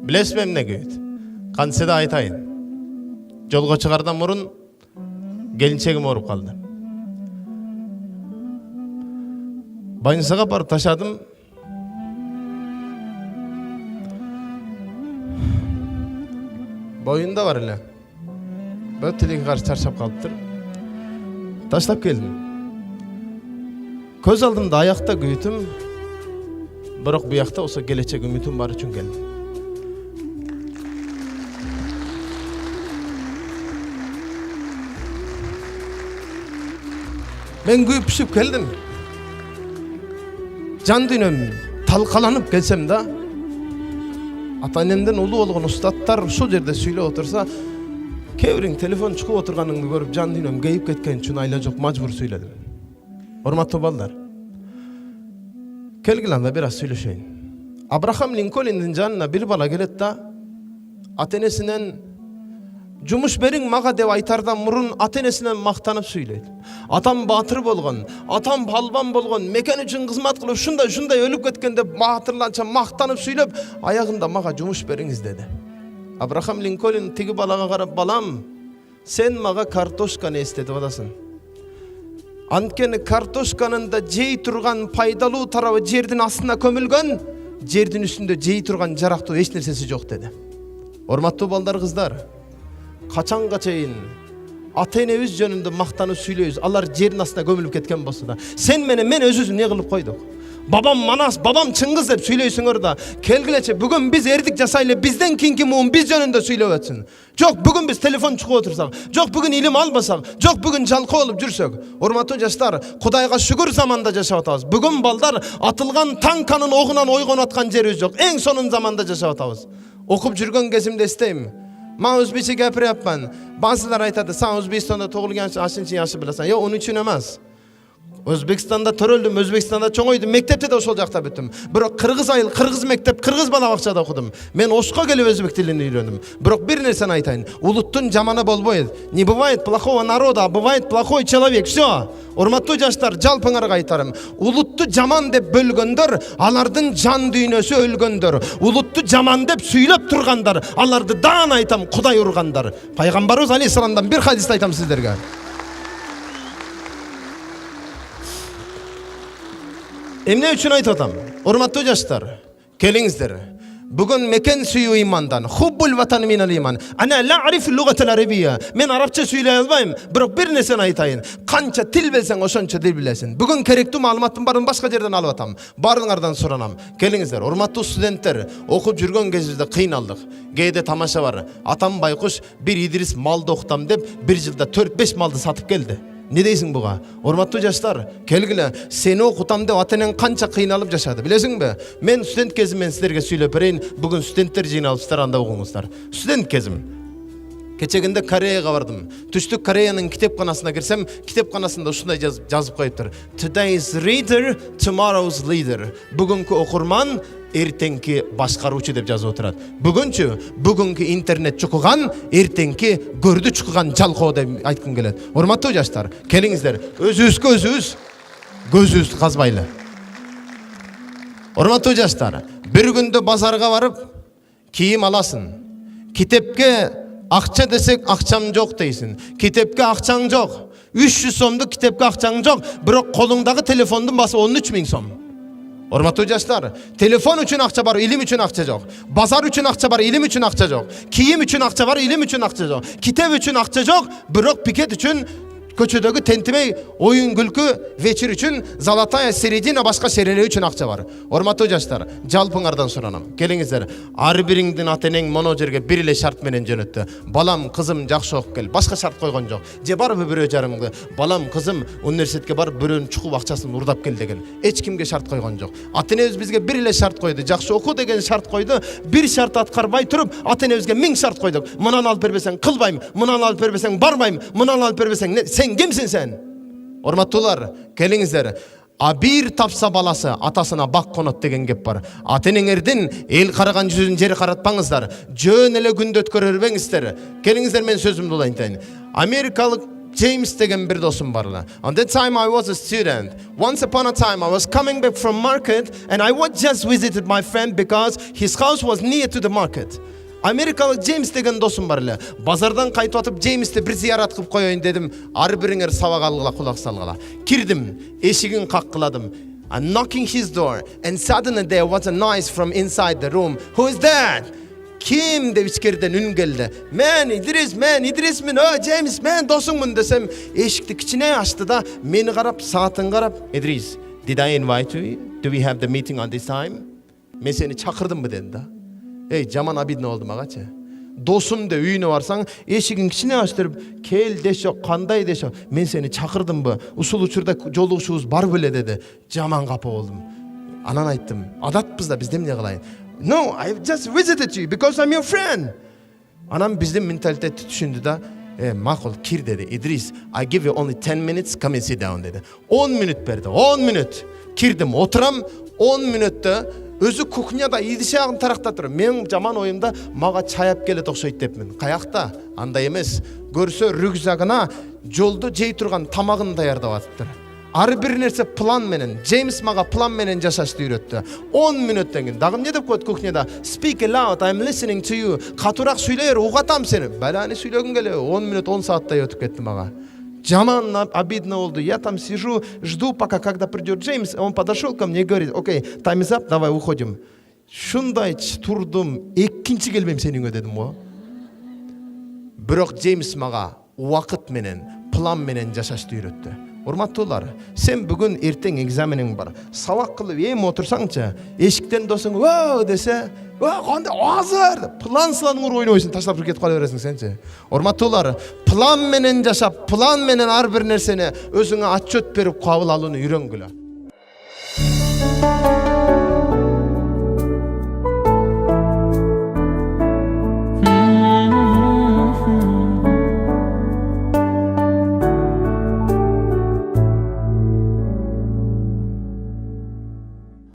Білесіз эмне күйөт? Кантсе да айтайын. Жолго чыгардан мурун келинчегим ооруп калды. Больницага барып ташадым. Боюнда бар эле. Бөт тилекке каршы чарчап калыптыр. Таштап келдим. Көз алдымда аякта күйүтүм. Бирок буякта осы келечек үмүтүм бар үчүн келдим. Мен күйүп пишип келдим. Жан дүйнөм талкаланып келсем да, ата-энемден улуу болгон устаттар ушул жерде сүйлөп отурса, кээ бириң телефон чыгып отурганыңды көрүп жан дүйнөм кейип кеткен үчүн айла жок мажбур сүйлөдүм. Урматтуу балдар, келгиле анда бир аз сүйлөшөйүн. Абрахам Линкольндин жанына бир бала келет да, ата-энесинен жумуш бериң мага деп айтардан мурун ата-энесинен мактанып сүйлөйт. Атам баатыр болгон, атам балбан болгон, мекен үчүн кызмат кылып ушундай өлүп кеткен деп баатырланча мактанып сүйлөп, аягында мага жумуш бериңиз деди. Абрахам Линкольн тиги балага карап, балам, сен мага картошканы эстетип атасың. Анткени картошканын да жей турган пайдалуу тарабы жердин астына көмүлгөн, жердин үстүндө жей турган жарактуу эч нерсеси жок деди. Урматтуу балдар, кыздар, качанга чейин ата-энебиз жөнүндө мактанып сүйлөйбүз, алар жердин астына көмүлүп кеткен болсо да. Сен менен мен өзүбүз эмне кылып койдук? Бабам Манас, бабам Чыңгыз деп сүйлөйсүңөр да, келгилечи бүгүн биз эрдик жасайлы, бизден кийинки муун биз жөнүндө сүйлөп өтсүн. Жок, бүгүн биз телефон чыгып отурсак, жок бүгүн илим албасак, жок бүгүн жалкоо болуп жүрсөк. Урматтуу жаштар, Кудайга шүгүр заманда жашап атабыз. Бүгүн балдар атылган танканын огунан ойгонуп аткан жерибиз жок. Эң сонун заманда жашап атабыз. Окуп жүргөн кезимде эстейм. Мен өзбекче гапырыпмын. Базылар айтады, сен Өзбекстанда тугулган ашынчы жашы билесиң. Жок, onun үчүн эмес. Өзбекстанда төрөлдүм, Өзбекстанда чоңойдум, мектепте де ошол жакта бүттүм. Бирок кыргыз айыл, кыргыз мектеп, кыргыз бала бакчада окудум. Мен Ошко келип өзбек тилин үйрөндүм. Бирок бир нерсени айтайын. Улуттун жаманы болбойт. Не бывает плохого народа, а бывает плохой человек. Всё. Урматтуу жаштар, жалпыңарга айтарым. Улутту жаман деп бөлгөндөр, алардын жан дүйнөсү өлгөндөр. Улутту жаман деп сүйлөп тургандар, аларды даан айтам, Кудай ургандар. Пайгамбарыбыз алейхисаламдан бир хадисти айтам сиздерге. Эмне үчүн айтып атам? Урматтуу жаштар, келиңиздер. Бүгүн мекен сүйүү имандан. Хуббул ватан минал иман. Ана ла ариф лугатал арабия. Мен арабча сүйлөй албайм, бирок бир нерсени айтайын. Канча тил билсең, ошончо дил билесиң. Бүгүн керектүү маалыматтын баарын башка жерден алып атам. Баарыңардан суранам. Келиңиздер, урматтуу студенттер, окуп жүргөн кезибизде кыйналдык. Кээде тамаша бар. Атам Байкуш бир Идрис малды окутам деп, бир жылда 4-5 малды сатып келди. Не дейсің буга? Урматтуу жаштар, келгиле, сени окутам деп ата-энең канча кыйналып жашады, билесиңби? Мен студент кезиммен силерге сүйлөп берейин. Бүгүн студенттер жыйналыпсыздар, анда угуңуздар. Студент кезим. Кечегинде Кореяга бардым. Түштүк Кореянын китепканасына кирсем, китепканасында ушундай жазып коюптур. Today's reader, tomorrow's leader. Бүгүнкү окурман, эртеңки башкаруучу деп жазып отурат. Бүгүнкү интернет чукуган, эртеңки көрдү чукуган жалкоо деп айткым келет. Урматтуу жаштар, келиңиздер, өзүбүзгө өзүбүз көзүбүздү казбайлы. Урматтуу жаштар, бир күндө базарга барып кийим аласың. Китепке акча десек акчам жок дейсиң. Китепке акчаң жок. 300 сомдук китепке акчаң жок, бирок колуңдагы телефондун баасы 13 000 сом. Урматтуу жаштар, телефон үчүн акча бар, илим үчүн акча жок. Базар үчүн акча бар, илим үчүн акча жок. Кийим үчүн акча бар, илим үчүн акча жок. Китеп үчүн акча жок, бирок пикет үчүн, көчөдөгү тентимей оюн күлкү вечер үчүн, золотая середина башка шереле үчүн акча бар. Урматтуу жаштар, жалпыңардан суранам. Келиңиздер, ар бириңдин ата-энең моно жерге бир эле шарт менен жөнөттү. Балам, кызым жакшы окуп кел. Башка шарт койгон жок. Же барбы бирөө жарымды? Балам, кызым университетке барып бирөөнүн чукуп акчасын урдап кел деген. Эч кимге шарт койгон жок. Ата-энебиз бизге бир эле шарт койду. Жакшы оку деген шарт койду. Бир шарт аткарбай туруп, ата-энебизге 1000 шарт койдук. Мынаны алып бербесең кылбайм, мынаны алып бербесең барбайм, мынаны алып бербесең сен кимсиң сен? Урматтуулар, келиңиздер. А бир тапса баласы атасына бак конот деген кеп бар. Ата-энеңердин эл караган жүзүн жер каратпаңыздар. Жөн эле күндө өткөрө бербеңиздер. Келиңиздер, мен сөзүмдү улантайын. Америкалык James деген bir dosum var la. On that time I was a student. Once upon a time I was coming back from market and I was just visited my friend because his house was near to the market. Amerikalık James деген досым бар эле. Базардан кайтып атып Джеймсти бир зиярат кылып коеюн дедим. Ар бириңер сабак алгыла, кулак салгыла. Кирдим, эшигин каккыладым. I'm knocking his door and suddenly there was a noise from inside the room. Who is that? Kim деп ичкериден үн келди. Мен Идрисмин, James, мен досуңмун десем, эшикти кичине ачты да, мени карап, саатын карап, Idris, did I invite you? Do we have the meeting on this time? Мен сени чакырдымбы деди да. Жаман обидно болду магачы. Досум деп үйүнө барсаң, эшигин кичине ачтырып, кел дешо, кандай дешо, мен сени чакырдымбы? Ушул учурда жолугушубуз бар беле деди. Жаман капа болдум. Анан айттым, адатпыз да биз эмне кылайын? No, I just visited you because I'm your friend. Анан биздин менталитетти түшүндү да, макул кир деди. Idris, I give you only 10 minutes, come and sit down деди. 10 мүнөт берди, 10 мүнөт. Кирдим, отурам, 10 мүнөттө өзү кухняда идишагын таракта туруп, мен жаман оюмда мага чаяп келет окшойт депмин. Каякта? Андай эмес. Көрсө рюкзагына жолдо жей турган тамагын даярдап атыптыр. Ар бир нерсе план менен. Джеймс мага план менен жашашты үйрөттү. 10 мүнөттөн кийин дагы эмне деп коет кухняда? Speak aloud, I'm listening to you. Катуураак сүйлөйөр, угатам сени. Баланы сүйлөгүң келе. 10 мүнөт 10 сааттай өтүп кетти мага. Жаман обидно болду. Я там сижу, жду пока, когда придет Джеймс. Он подошел ко мне и говорит, окей, time is up, давай уходим. Шундай турдум, экинчи келбейм сениңе дедим го. Бирок Джеймс мага убакыт менен, план менен жашашты үйрөттү. Урматтуулар, сен бүгүн эртең экзамениң бар. Сабак кылып эми отурсаңчы, эшиктен досуң "О" десе, кандай азыр план сыланыңыр ойнойсуң, таштап кетип кала бересиң сенчи. Урматтуулар, план менен жашап, план менен ар бир нерсени өзүңө отчет берип кабыл алууну үйрөнгүлө.